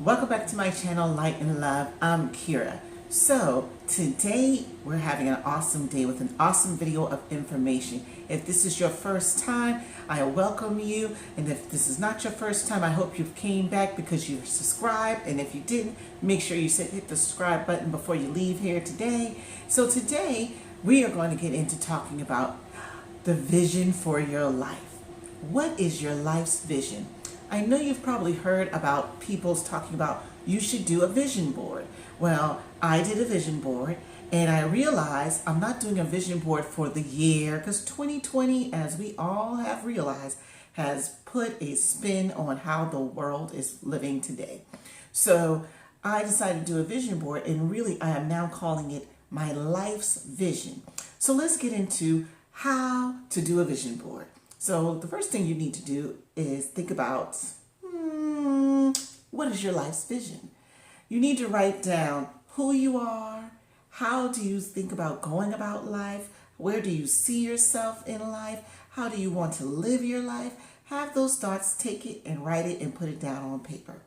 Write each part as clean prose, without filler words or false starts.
Welcome back to my channel, Light and Love. I'm Kira. So today we're having an awesome day with an awesome video of information. If this is your first time, I welcome you. And if this is not your first time, I hope you came back because you're subscribed. And if you didn't, make sure you hit the subscribe button before you leave here today. So today we are going to get into talking about the vision for your life. What is your life's vision? I know you've probably heard about people talking about you should do a vision board. Well, I did a vision board and I realized I'm not doing a vision board for the year because 2020, as we all have realized, has put a spin on how the world is living today. So I decided to do a vision board, and really I am now calling it my life's vision. So let's get into how to do a vision board. So the first thing you need to do is think about, what is your life's vision? You need to write down who you are, how do you think about going about life, where do you see yourself in life, how do you want to live your life. Have those thoughts, take it and write it and put it down on paper.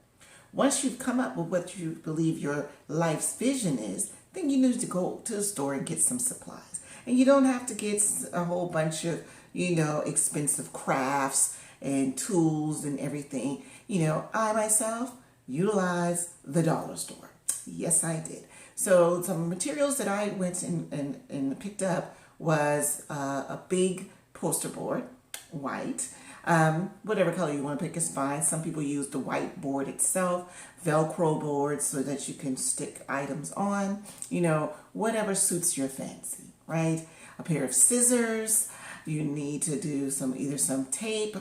Once you've come up with what you believe your life's vision is, then you need to go to the store and get some supplies. And you don't have to get a whole bunch of expensive crafts and tools and everything. I myself utilize the dollar store. Yes, I did. So some materials that I went and picked up was a big poster board, white. Whatever color you want to pick is fine. Some people use the white board itself, Velcro boards so that you can stick items on, whatever suits your fancy, right? A pair of scissors. You need to do either some tape,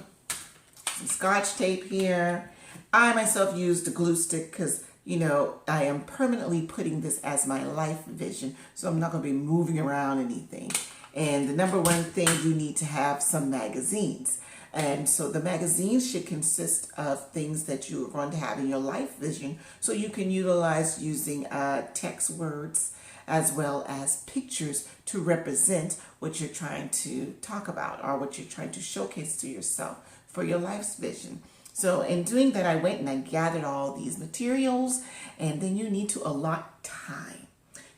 some scotch tape here. I myself use the glue stick because, I am permanently putting this as my life vision. So I'm not going to be moving around anything. And the number one thing, you need to have some magazines. And so the magazines should consist of things that you're going to have in your life vision. So you can utilize using text words as well as pictures to represent what you're trying to talk about or what you're trying to showcase to yourself for your life's vision. So in doing that, I went and I gathered all these materials, and then you need to allot time,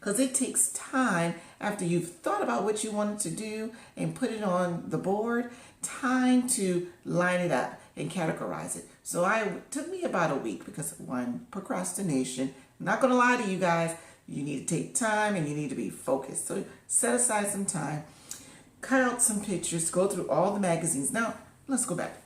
because it takes time after you've thought about what you wanted to do and put it on the board, time to line it up and categorize it. So it took me about a week because, one, procrastination. I'm not going to lie to you guys. You need to take time and you need to be focused. So set aside some time, cut out some pictures, go through all the magazines. Now, let's go back.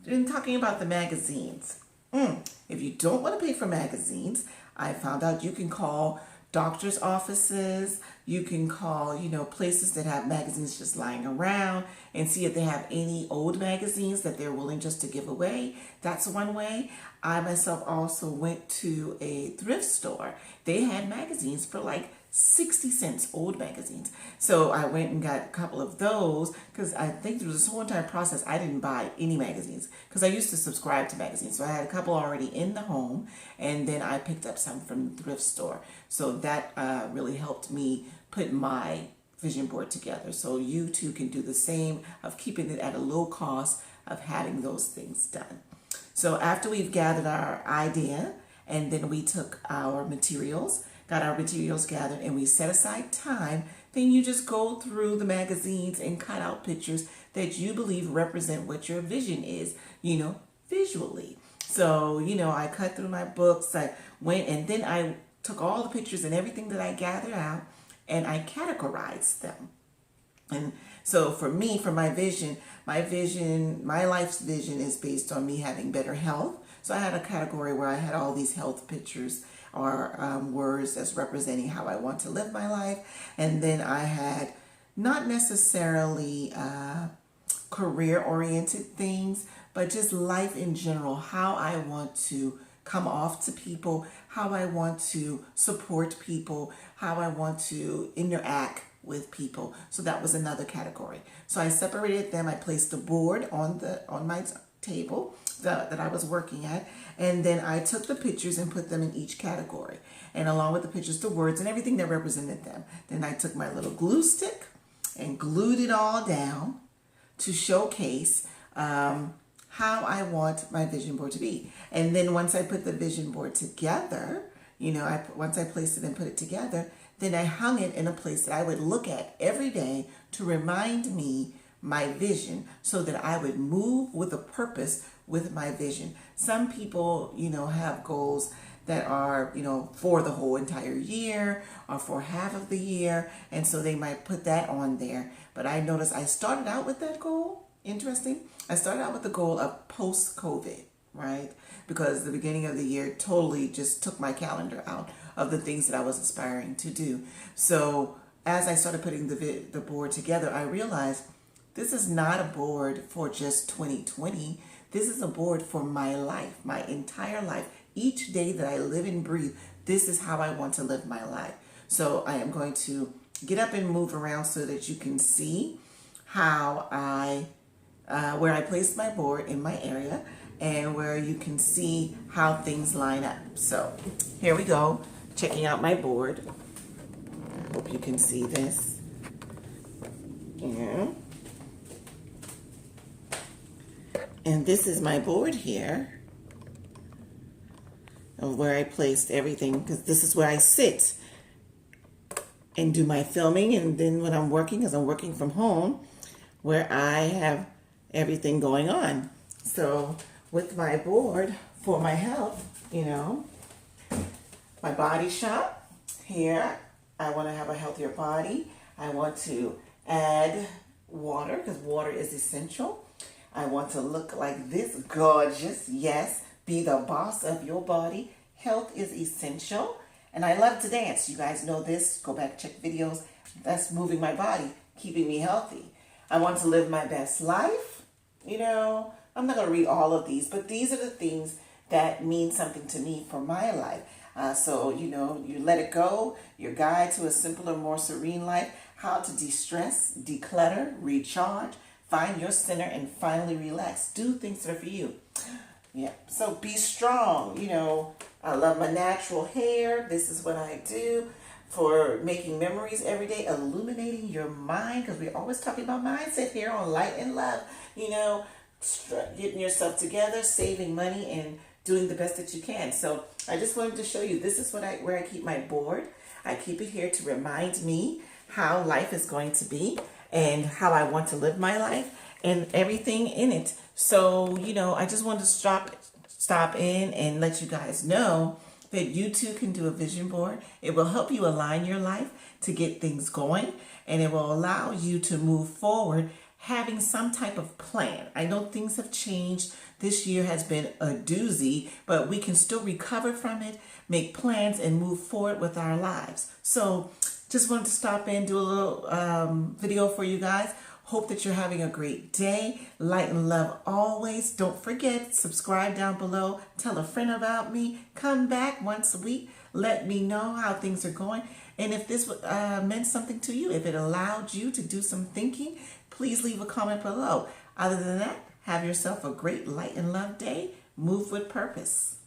In talking about the magazines, if you don't want to pay for magazines, I found out you can call doctor's offices, you can call, places that have magazines just lying around and see if they have any old magazines that they're willing just to give away. That's one way. I myself also went to a thrift store. They had magazines for like 60 cents, old magazines. So I went and got a couple of those because I think through this whole entire process, I didn't buy any magazines because I used to subscribe to magazines. So I had a couple already in the home, and then I picked up some from the thrift store. So that really helped me put my vision board together. So you too can do the same of keeping it at a low cost of having those things done. So after we've gathered our idea, and then we took our materials, got our materials gathered, and we set aside time, then you just go through the magazines and cut out pictures that you believe represent what your vision is, visually. So, I cut through my books, I went, and then I took all the pictures and everything that I gathered out, and I categorized them. And so for me, for my life's vision is based on me having better health. So I had a category where I had all these health pictures or words as representing how I want to live my life. And then I had not necessarily career-oriented things, but just life in general, how I want to come off to people, how I want to support people, how I want to interact with people. So that was another category. So I separated them. I placed the board on my table that I was working at, and then I took the pictures and put them in each category, and along with the pictures, the words and everything that represented them. Then I took my little glue stick and glued it all down to showcase how I want my vision board to be. And then once I put the vision board together, once I placed it and put it together, then I hung it in a place that I would look at every day to remind me my vision, so that I would move with a purpose with my vision. Some people, have goals that are, for the whole entire year or for half of the year. And so they might put that on there. But I noticed I started out with that goal. Interesting. I started out with the goal of post-COVID, right? Because the beginning of the year totally just took my calendar out of the things that I was aspiring to do. So as I started putting the board together, I realized this is not a board for just 2020. This is a board for my life, my entire life. Each day that I live and breathe, this is how I want to live my life. So I am going to get up and move around so that you can see how where I placed my board in my area, and where you can see how things line up. So here we go, checking out my board. Hope you can see this. Yeah. And this is my board here of where I placed everything, because this is where I sit and do my filming. And then when I'm working, because I'm working from home, where I have everything going on. So with my board for my health, my body shop here, I want to have a healthier body. I want to add water, because water is essential. I want to look like this, gorgeous. Yes, be the boss of your body. Health is essential. And I love to dance. You guys know this. Go back, check videos. That's moving my body, keeping me healthy. I want to live my best life. I'm not going to read all of these, but these are the things that mean something to me for my life. So, you let it go, your guide to a simpler, more serene life, how to de-stress, declutter, recharge, find your center, and finally relax. Do things that are for you. Yeah. So be strong. I love my natural hair. This is what I do for making memories every day, illuminating your mind, because we're always talking about mindset here on Light and Love. Getting yourself together, saving money, and doing the best that you can. So I just wanted to show you, this is where I keep my board. I keep it here to remind me how life is going to be and how I want to live my life and everything in it. So, I just wanted to stop in and let you guys know that you too can do a vision board. It will help you align your life to get things going, and it will allow you to move forward having some type of plan. I know things have changed. This year has been a doozy, but we can still recover from it, make plans, and move forward with our lives. So just wanted to stop in, do a little video for you guys. Hope that you're having a great day. Light and love always. Don't forget, subscribe down below. Tell a friend about me. Come back once a week. Let me know how things are going. And if this meant something to you, if it allowed you to do some thinking, please leave a comment below. Other than that, have yourself a great light and love day. Move with purpose.